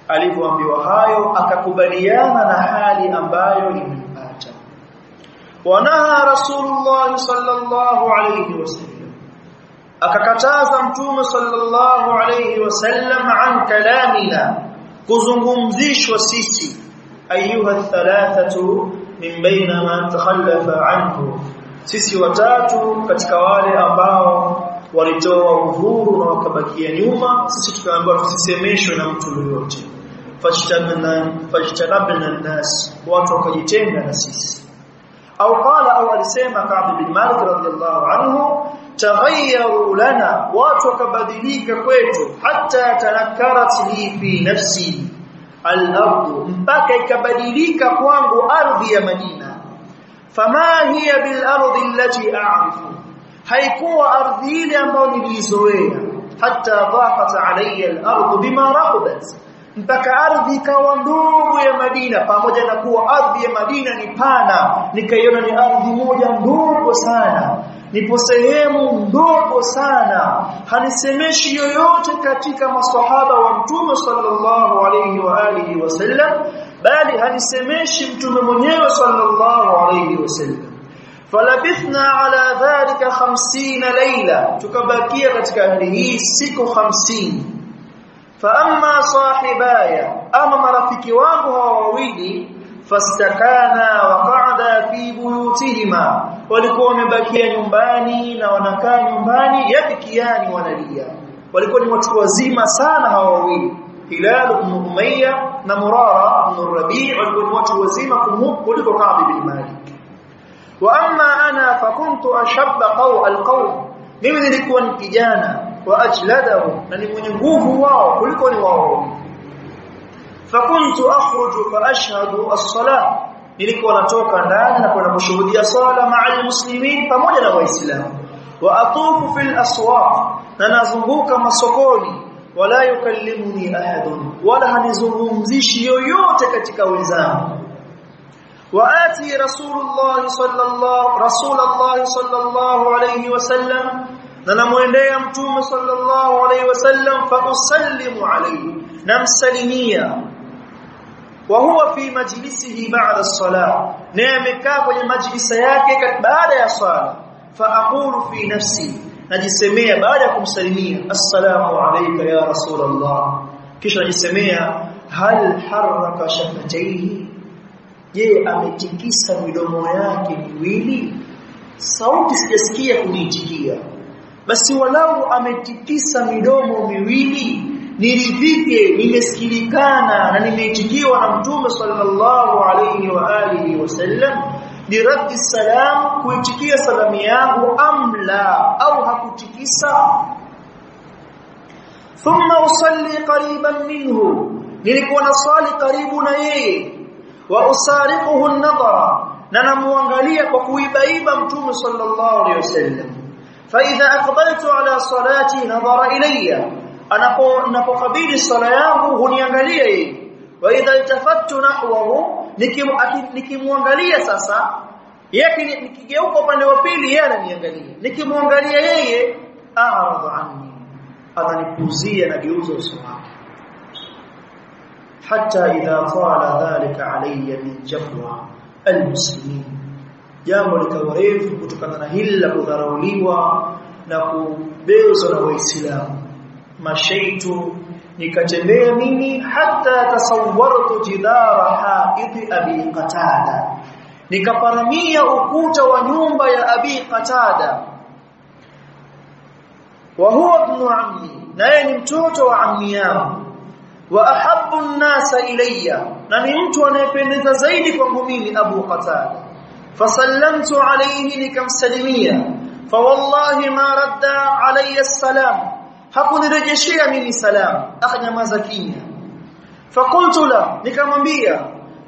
A: Alivyoambiwa hayo akakubaliana na hali ambayo imempata. Wanaha Rasulullah sallallahu alayhi wasallam, akakataza mtume sallallahu alayhi wasallam an kalamina, kuzungumzishwa sisi, ayuha thalathatu min baina man takhallafa anhu, sisi watatu katika wale ambao walitoa uhuru na wakabakia nyuma, sisi tukaambiwa tusisemeshwe na mtu yoyote. Fajtanabna an-nas, watu wakajitenga na sisi. Au qala, au alisema Ka'b bin Malik radhiyallahu anhu, taghayyaru lana, watu wakabadilika kwetu, hatta tanakkarat li fi nafsi al-ardu, mpaka ikabadilika kwangu ardhi ya Madina. Fama hiya bil ardi allati a'rifu, haikuwa ardhi ile ambayo nilizoea. Hatta dhaqat alayya al-ardu bima rahabat, mpaka ardhi ikawa ndogo ya Madina, pamoja na kuwa ardhi ya Madina ni pana, nikaiona ni ardhi moja ndogo sana, nipo sehemu ndogo sana. Hanisemeshi yoyote katika maswahaba wa Mtume sallallahu alayhi wa alihi wasallam, bali hanisemeshi Mtume mwenyewe sallallahu alayhi wasallam. Falabithna ala dhalika 50 layla, tukabakia katika hali hii siku 50. Fa amma sahibaya, ama marafiki wangu hawa wawili, fastakana wa qa'ada fi buyutihima, walikuwa wamebakia nyumbani na wanakaa nyumbani, yabikiani, wanalia. Walikuwa ni watu wazima sana hawa wawili, Hilal ibn Umayya na Murara ibn Rabi', walikuwa ni watu wazima kuliko Ka'b bin Malik. Wa amma ana fakuntu ashabba alqawm, mimi nilikuwa ni kijana, wa ajladahu, na ni mwenye nguvu wao kuliko ni wao. Fakuntu akhruju fa ashhadu as-salah, nilikuwa natoka ndani na kwenda kushuhudia sala ma'al muslimin, pamoja na waislamu. Wa atufu fil aswaq, na nazunguka masokoni. Wala yukallimuni ahadun, wala hanizungumzishi yoyote katika wenzangu. وآتي رسول الله صلى الله عليه وسلم ننموendea mtume sallallahu alayhi wasallam fa usallimu alayhi namsalimia wa huwa fi majlisihi ba'da as-salah na amekaa kwenye majlisa yake baada ya swala fa aqulu fi nafsi najisemea baada ya kumsalimia assalamu alayka ya rasulullah kisha najisemea hal haraka shafatayhi je ametikisa midomo yake miwili sauti sijasikia kuniitikia basi walau ametikisa midomo miwili niridhike nimesikilikana na nimeitikiwa na mtume sallallahu alayhi wa alihi wasallam biraddi salam kuitikia salamu yangu amla au hakutikisa thumma usalli qariban minhu nilikuwa nasali karibu na yeye wa usariquhu an-nadara na namuangalia kwa kuibaiba mtume sallallahu alayhi wasallam fa idha aqbaltu ala salati nadara ilayya anapokabili sala yangu huniangalia yeye wa idha iltafattu nahwahu nikimwangalia sasa yake nikigeuka upande wa pili yeye ananiangalia nikimwangalia yeye a'radu anni ananipuzia na geuza uso wake hatta idha tala dhalika alayya min jafwa almuslimin jambo likawarefu kutokana na hili la kudharauliwa na kubezwa na waislamu mashaitu nikatembea mimi hatta tasawwartu jidara haid abi qatada nikaparamia ukuta wa nyumba ya abi qatada wa huwa ibn ammi naye ni mtoto wa ammi yangu wa ahabbu an-nasa ilayya na ni mtu anayependeza zaidi kwangu mimi abu qatada fasallamtu alayhi nikamsalimia fa wallahi ma radda alayya as-salam hakunirejeshia mimi salamu akanyamaza kimya faqultu la nikamwambia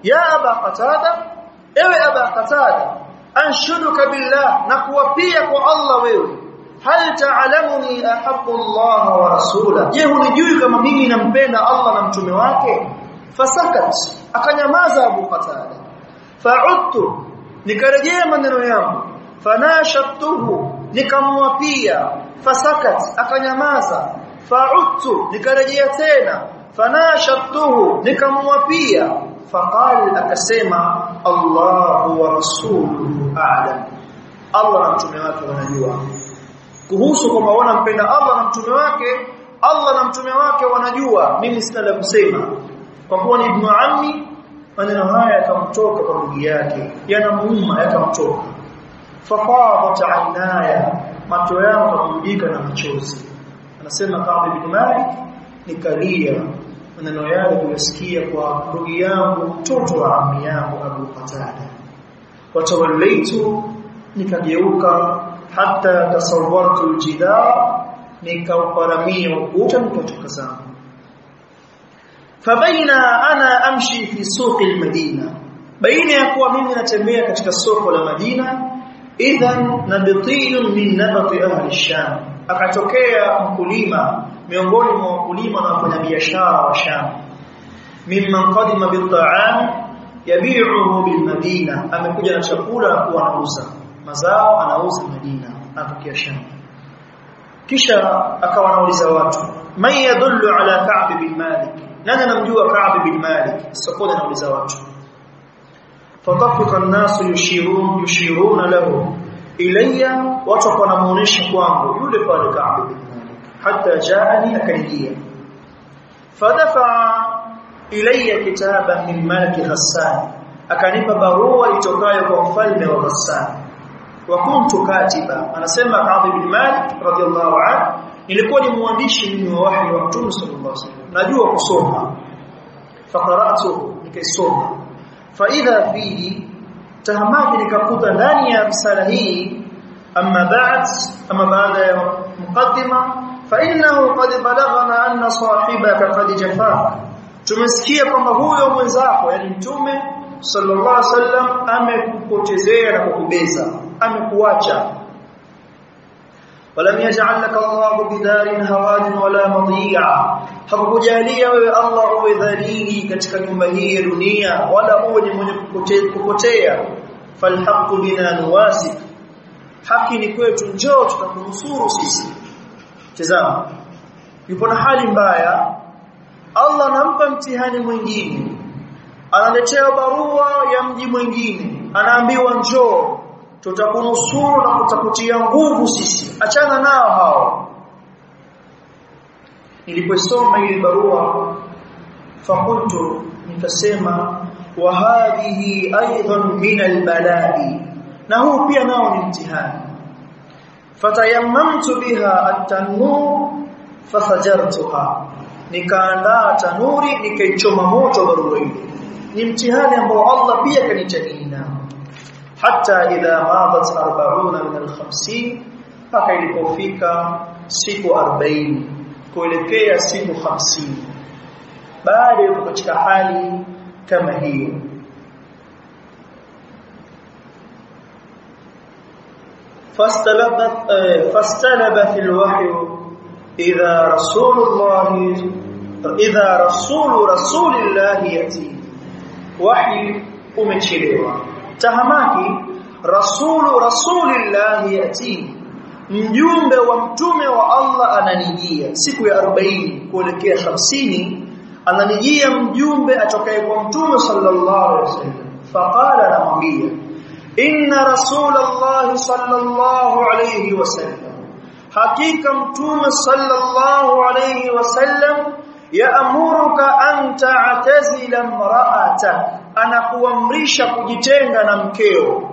A: ya aba qatada ewe aba qatada anshuduka billah na kuwapia kwa Allah wewe hal ta'lamuni ahabbu Allah wa rasula je hunijui kama mimi nampenda Allah na mtume wake fasakat akanyamaza abu qatada fa'udtu nikarejea maneno yangu fanashatuhu nikamwapia fasakat akanyamaza fa'udtu nikarejea tena fanashatuhu nikamwapia faqal akasema Allahu wa rasuluhu a'lam Allah na mtume wake wanajua kuhusu kwamba wanampenda Allah na mtume wake Allah na mtume wake wanajua mimi sina la kusema kwa kuwa ni ibn ammi maneno haya yakamtoka kwa ndugu yake yanamuuma yakamtoka fafadat aynaya macho yangu yakabudika na machozi anasema Ka'b bin Malik nikalia maneno yale kuyasikia kwa ndugu yangu mtoto wa ammi yangu Abu Qatada watawallaitu nikageuka hatta tasawwartu aljidar nikauparamia ukuta nikatoka zangu fabaina ana amshi fi suq almadina baina ya kuwa mimi natembea katika soko la Madina idhan nabtiyun min nabati ahli Sham akatokea mkulima miongoni mwa wakulima na wafanyabiashara wa Sham mimman qadima bil-ta'am yabi'uhu bil-Madina amekuja na chakula kuwa anauza mazao anauza Madina anatokea Sham kisha akawa anauliza watu man yadullu ala Ka'b bin Malik nani anamjua Ka'b bin Malik sokoni anauliza watu fatafika an-nas yushiruna lahu ilayya watu wanamuonesha kwangu yule pale Ka'b bin Malik hatta jaani akaingia fadafa ilayya kitaban min Malik Ghassan akanipa barua itokayo kwa mfalme wa Ghassan wa kuntu katiba anasema Ka'b bin Malik radiyallahu anhu nilikuwa ni mwandishi mimi wa wahi wa Mtume sallallahu alaihi wasallam najua kusoma faqara'tu nikaisoma fa idha fihi tahamaki nikakuta ndani ya risala hii amma baada ya muqaddima fa innahu qad balaghana anna sahibaka qad jafaka tumesikia kwamba huyo mwenzako yani Mtume sallallahu alaihi wasallam amekupotezea na kukubeza amekuacha walam yaj'al laka Allahu bidarin hawadin wala madi'a, hakukujalia wewe Allah uwe dhalili katika nyumba hii ya dunia wala uwe ni mwenye kupotea. Falhaqqu bina nuwasik, haki ni kwetu, njoo tutakunusuru sisi. Tazama, yupo na hali mbaya, Allah anampa mtihani mwingine, analetea barua ya mji mwingine, anaambiwa njoo tutakunusuru na kutakutia nguvu sisi, achana nao hao. Niliposoma ile barua fakultu, nikasema wa hadhihi aidan min albala'i, na huu pia nao ni mtihani. Fatayammamtu biha at-tanur fasajartuha, nikaandaa tanuri nikaichoma moto barua ile. Ni mtihani ambao Allah pia kanitahini. Hatta idha madat 40 min al-50, paka ilipofika siku 40 kuelekea siku 50, baada ya katika hali kama hiyo. فاستلب في الوحي إذا رسول الله يأتي. وحي umechelewa, tahamaki rasulillah yati, mjumbe wa mtume wa Allah ananijia siku ya 40 kuelekea 50, ananijia mjumbe atokaye kwa mtume sallallahu alaihi wasallam. Faqala, namwambia inna rasulullah sallallahu alaihi wasallam, hakika mtume sallallahu alaihi wasallam yaamuruka an ta'tazila imra'atak, anakuamrisha kujitenga na mkeo.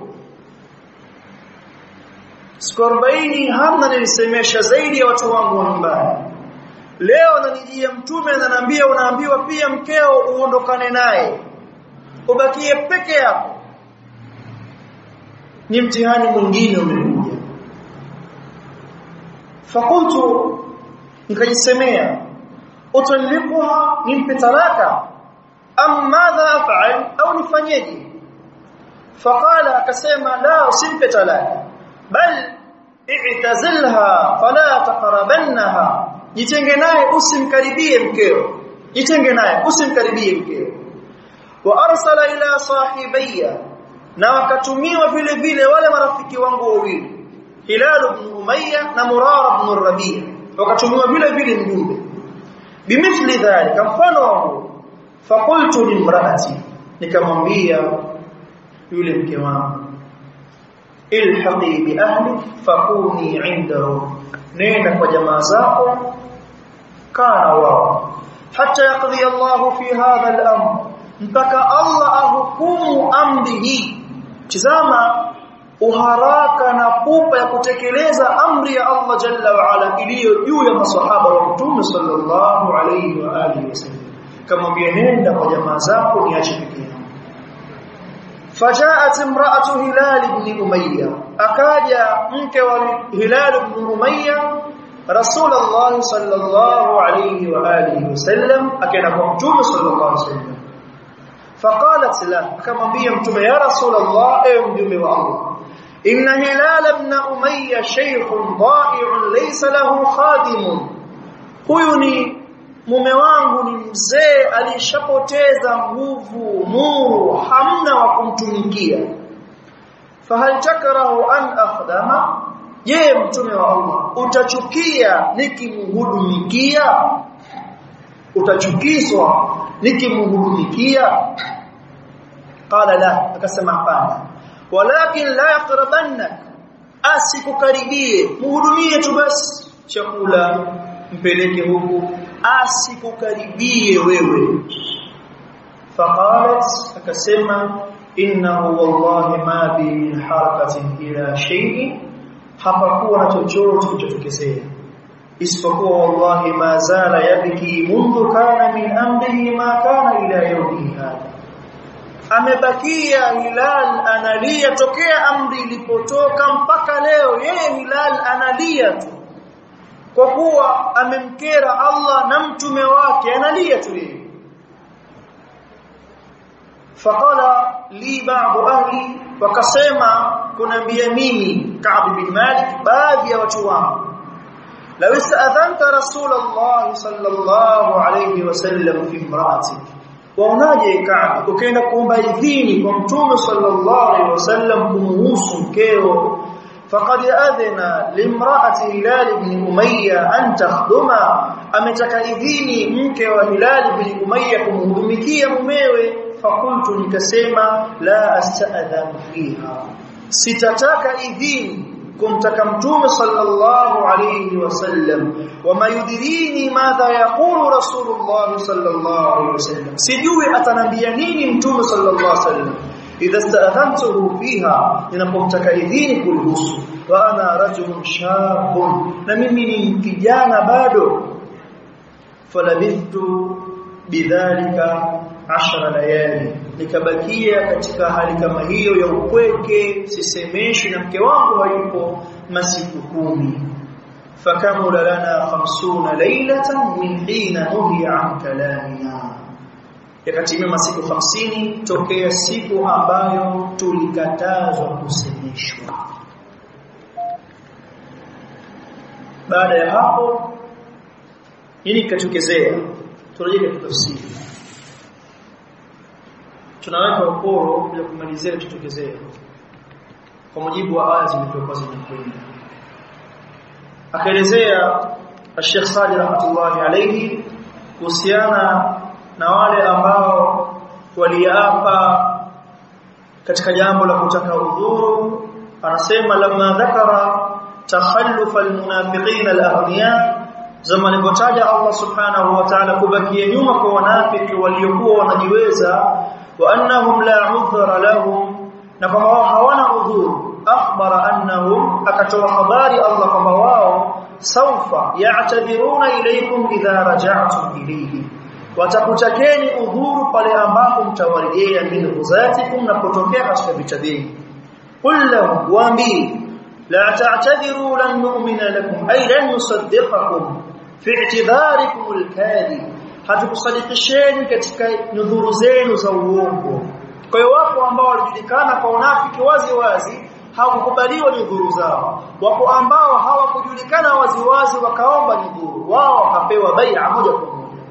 A: Siku 40 hamna nilisemesha zaidi ya watu wangu wa nyumbani. Leo ananijia mtume ananiambia unaambiwa pia mkeo uondokane naye, ubakie peke yako. Ni mtihani mwingine umekuja. Fakultu, nikajisemea utalikuha, nimpe talaka am madha af'al, au nifanyeje? Faqala, akasema la, usimpe talaka, bal i'tazilha fala taqrabannaha, jitenge naye usimkaribie mkeo, jitenge naye usimkaribie mkeo. Wa arsala ila sahibayya, na wakatumiwa vile vile wale marafiki wangu wawili, Hilal ibn Umayya na Murara ibn Rabi', wakatumiwa vile vile mjumbe. Bimithli dhalika, mfano wangu. Faqultu limraati, nikamwambia yule mke wangu, ilhaqi bi ahli fakuni indahu, nenda kwa jamaa zako, kana wao, hatta yaqdi Allahu fi hadha al-amr, mpaka Allah ahukumu amri hii. Tazama uharaka na pupa ya kutekeleza amri ya Allah jalla wa ala iliyo juu ya maswahaba wa Mtume sallallahu alayhi wa alihi wasallam. Kamwambia nenda kwa jamaa zako, niache peke yangu. Fajaat imra'atu Hilal ibn Umayya, akaja mke wa Hilal ibn Umayya Rasulullah sallallahu alayhi wa alihi wasallam, akaenda kwa Mtume sallallahu alayhi wasallam. Faqalat la, akamwambia Mtume, ya Rasulullah, ewe mjumbe wa Allah, inna Hilal ibn Umayya shaykhun dha'i'un laysa lahu khadimun, huyu ni mume wangu, ni mzee alishapoteza nguvu, nuru, hamna wa kumtumikia. Fahal takrahu an akhdama, je Mtume wa Allah, utachukia nikimhudumikia? Utachukizwa nikimhudumikia? Qala la, akasema hapana. Walakin la yaqrabannak, asikukaribie, muhudumie tu basi, chakula mpeleke huku, asikukaribie wewe. Faqalat, akasema innahu wallahi ma bi min harakatin ila shay'in, hapakuwa na chochote kilichotokezea isipokuwa wallahi ma zala yabki mundu kana min amrihi ma kana ila yawmi hada, amebakia Hilal analia tokea amri ilipotoka mpaka leo. Yeye Hilal analia tu kwa kuwa amemkera Allah na mtume wake, analia tu yeye. Faqala li ba'd ahli, wakasema kunambia mimi Ka'b bin Malik, baadhi ya watu wangu, law ista'adhanta Rasulullah sallallahu alayhi wasallam fi imra'atik, waonaje Ka'b ukaenda kuomba idhini kwa Mtume sallallahu alayhi wasallam kumuhusu mkeo, faqad adhina limra'ati Hilal ibn Umayya an takhduma, ametaka idhini mke wa Hilal ibn Umayya kumhudumikia mumewe. Fakultu, nikasema la asta'adhan fiha, sitataka idhini kumtaka Mtume sallallahu alayhi wasallam. Wama yudrini madha yaqulu Rasulullah sallallahu alayhi wasallam, sijui atanambia nini Mtume sallallahu alayhi wasallam idha sta'adhantuhu fiha, ninapomtaka idhini kuhusu. Wa ana rajulun shabun, na mimi ni kijana bado. Falabithtu bidhalika 10 layali, nikabakia katika hali kama hiyo ya upweke, sisemeshi na mke wangu hayupo, masiku 10. Fakamula lana 50 laylatan min hina nuhiya an kalamina, yakatimia masiku 50 tokea siku ambayo tulikatazwa kusemeshwa. Baada ya hapo nini katokezea? Turejee kwa tafsiri, tunaweka ukoro bila kumalizia kitokezea kwa mujibu wa aya zilizokuwa zinakwenda. Akaelezea Sheikh Sadi rahmatullahi alayhi kuhusiana na wale ambao waliapa katika jambo la kutaka udhuru. Anasema lamma dhakara takhalluf almunafiqin alaghniya, zama alipotaja Allah subhanahu wa ta'ala kubakia nyuma kwa wanafiki waliokuwa wanajiweza, wa annahum la udhra lahum, na kama wao hawana udhuru. Akhbara annahum, akatoa habari Allah kwamba wao sawfa ya'tadiruna ilaykum idha raja'tum ilayhi, watakutakeni udhuru pale ambapo mtawarejea min ghuzatikum, na kutokea katika vita vyenu. Qul lahum, waambi la ta'tadiru lan nu'mina lakum ay lan nusaddiqakum fi i'tidarikum al-kadhib, hatukusadikisheni katika nudhuru zenu za uongo. Kwa hiyo wapo ambao walijulikana kwa unafiki wazi wazi, hawakubaliwa nudhuru zao. Wapo ambao hawakujulikana wazi wazi, wakaomba nudhuru, wao wakapewa bai'a moja kwa moja.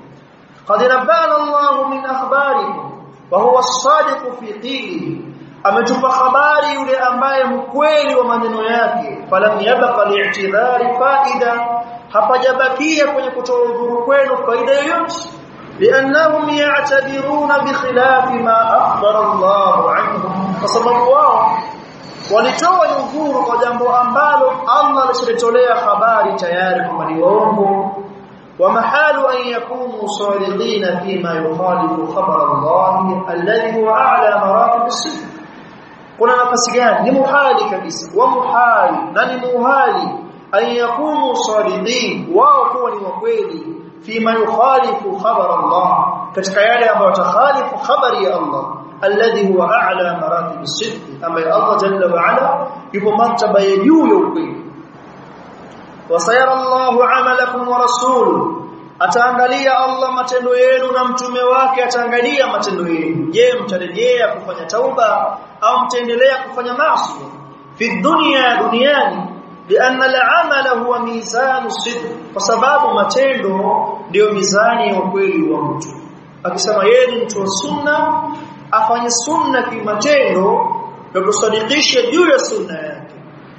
A: Qad nabbana Allahu min akhbarikum wa huwa as-sadiqu fi qili, ametupa habari yule ambaye mkweli wa maneno yake. Falam yabqa li'tidhari faida, hapajabakia kwenye kutoa udhuru kwenu faida yoyote. Liannahum ya'tadiruna bi khilafi ma akhbara Allahu anhum, kwa sababu wao walitoa udhuru kwa jambo ambalo Allah alishatolea habari tayari kwamba ni waongo. Wa mahalu an yakunu sadiqina fima yukhalifu khabar Allah alladhi huwa a'la maratib as-sidq, kuna nafasi gani? Ni muhali kabisa, wa muhali na ni muhali an yakunu sadiqin, wao kuwa ni wakweli, fima yukhalifu khabar Allah, katika yale ambayo takhalifu khabari ya Allah, alladhi huwa a'la maratib as-sidq, ambaye Allah jalla wa ala yupo martaba ya juu ya ukweli. Wa sayara Allahu 'amalakum wa rasuluhu, ataangalia Allah matendo yenu na mtume wake ataangalia matendo yenu. Je, mtarejea kufanya tauba au mtaendelea kufanya maasi? Fi dunya, duniani, lianna al-amala huwa mizanu sidq, kwa sababu matendo ndio mizani ya ukweli wa mtu. Akisema yeye ni mtu wa sunna, afanye sunna kimatendo na kusadikisha juu ya sunna yake.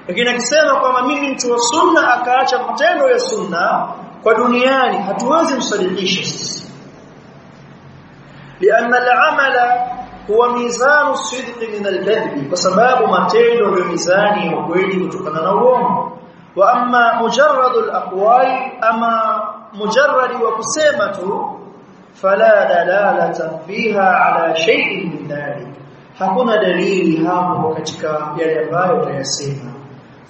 A: Lakini akisema kwamba mimi mtu wa sunna akaacha matendo ya sunna, kwa duniani hatuwezi msadikisha sisi. Lianna al-amala huwa mizanu sidq min al-kadhib, kwa sababu matendo ndio mizani ya ukweli kutokana na uongo. Wa amma mujarrad al-aqwal, ama mujarrad wa kusema tu, fala dalalata fiha ala shay'in min dhalik, hakuna dalili hapo katika yale ambayo tunayasema.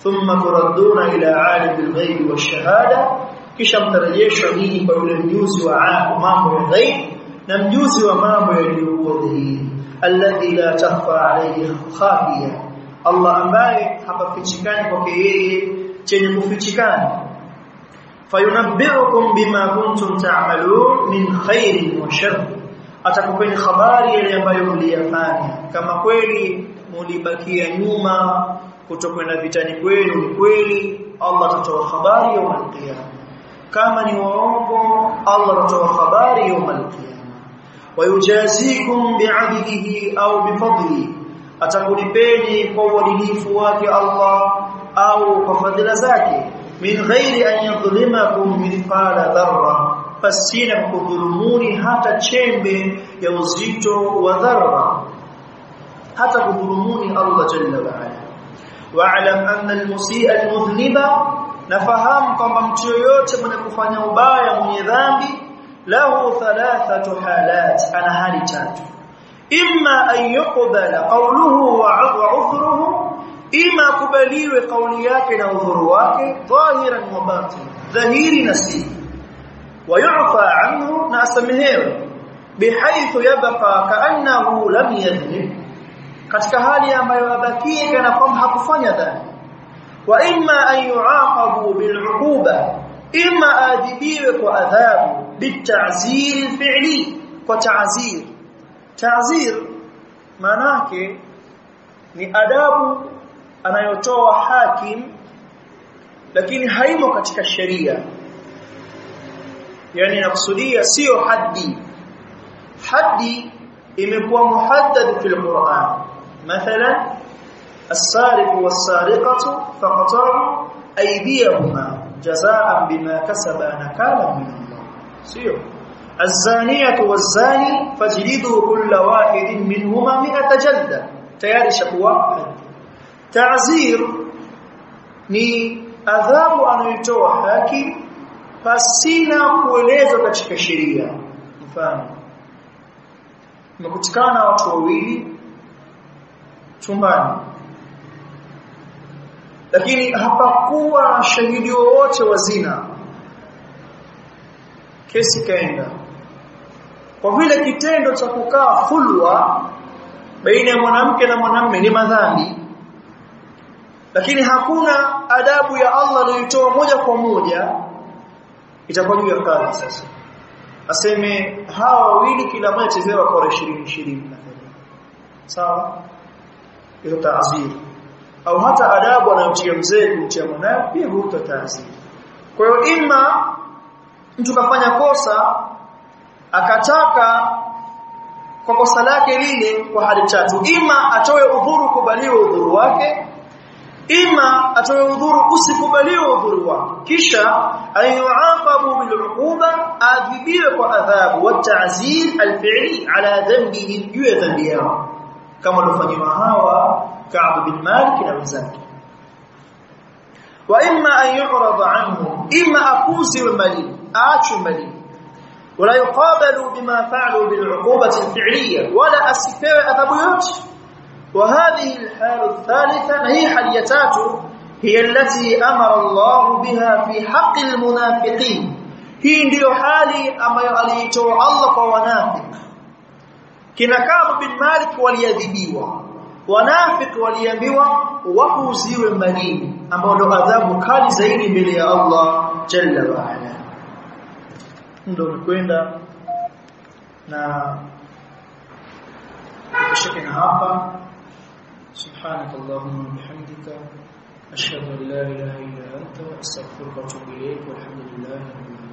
A: Thumma turadduna ila alim al-ghaib wash-shahada, kisha mtarejeshwa nyinyi kwa yule mjuzi wa mambo ya ghaib na mjuzi wa mambo yaliyokuwa dhahiri, alladhi la takhfa alayhi khafiya, Allah ambaye hapafichikani kwake yeye chenye kufichikana. Fayunabbiukum bima kuntum ta'malun min khairin wa sharr, atakupeni habari yale ambayo mliyafanya. Kama kweli mulibakia nyuma kutokwenda vitani kwenu, ni kweli Allah atatoa habari ya Kiyama. kama ni waongo Allah atatoa habari يوم القيامه ويجازيكم بعدله au bifadli atakulipeni kwa uadilifu wake Allah au kwa fadhila zake min ghairi an yadhlimakum mithqala dharra fasina kudhulumuni hata chembe ya uzito wa dharra hata kudhulumuni Allah jalla wa ala wa'lam anna al-musii'a al-mudhniba nafahamu kwamba mtu yoyote mwenye kufanya ubaya mwenye dhambi lahu thalathatu halat ana hali tatu imma an yuqbala qawluhu wa 'udhruhu imma kubaliwe kauli yake na udhuru wake dhahiran wa batin dhahiri na siri ويعفى عنه ناسمهه بحيث يبقى كانه لم يذنب katika hali ambayo abakie kana kwamba hakufanya dhambi wa imma an yu'aqabu bil'uquba imma adhibiwe kwa adhabu bit'azir fi'li kwa ta'zir maana yake ni adabu anayotoa hakim lakini haimo katika sheria yani nakusudia sio haddi imekuwa muhaddad fil Qur'an mathalan as-sariqu was-sariqatu faqta'u aydiyahuma jazaa'an bima kasaba nakalan min Allah sio az-zaniyatu waz-zani fajlidu kull wahidin minhuma 100 jalda tayari shakuwa ta'zir ni adhabu anayotoa hakim pasina kuelezwa katika sheria mfano mekutikana watu wawili chumbani lakini hapakuwa shahidi wowote wa zina kesi kaenda kwa vile kitendo cha kukaa fulwa baina ya mwanamke na mwanamume ni madhambi lakini hakuna adabu ya Allah aliyotoa moja kwa moja itakuwa juu ya kadhi sasa aseme hawa wawili kila mmoja chezewa kwa 20 sawa hiyo ta'zir au hata adabu anayotia mzee kumtia mwanae pia huitwa ta'zir kwa hiyo ima mtu kafanya kosa akataka kwa kosa lake lile kwa hali tatu ima atoe udhuru kubaliwe udhuru wake ima atoe udhuru usikubaliwe udhuru wake kisha ayuaqabu bil'uquba adhibiwe kwa adhabu wa ta'zir al-fi'li ala dhanbihi juu ya dhambi yao kama walifanywa hawa Ka'b bin Malik na wenzake wa imma an yu'rada anhu imma akuzi mali aachu mali wala yuqabalu bima fa'alu bil'uqubati al-fi'liyya wala asipewe adhabu yote وهذه الحالة الثالثة هي حاليتات هي التي أمر الله بها في حق المنافقين هي ndio hali ambayo aliitoa Allah kwa wanafiki kina Ka'b bin Malik waliadhibiwa wanafiki waliambiwa wakuziwe malini ambao ndo adhabu kali zaidi mbele ya Allah jalla wa ala ndio kwenda na tukishikana hapa سبحانك اللهم وبحمدك أشهد أن لا إله إلا أنت أستغفرك وأتوب إليك والحمد لله رب العالمين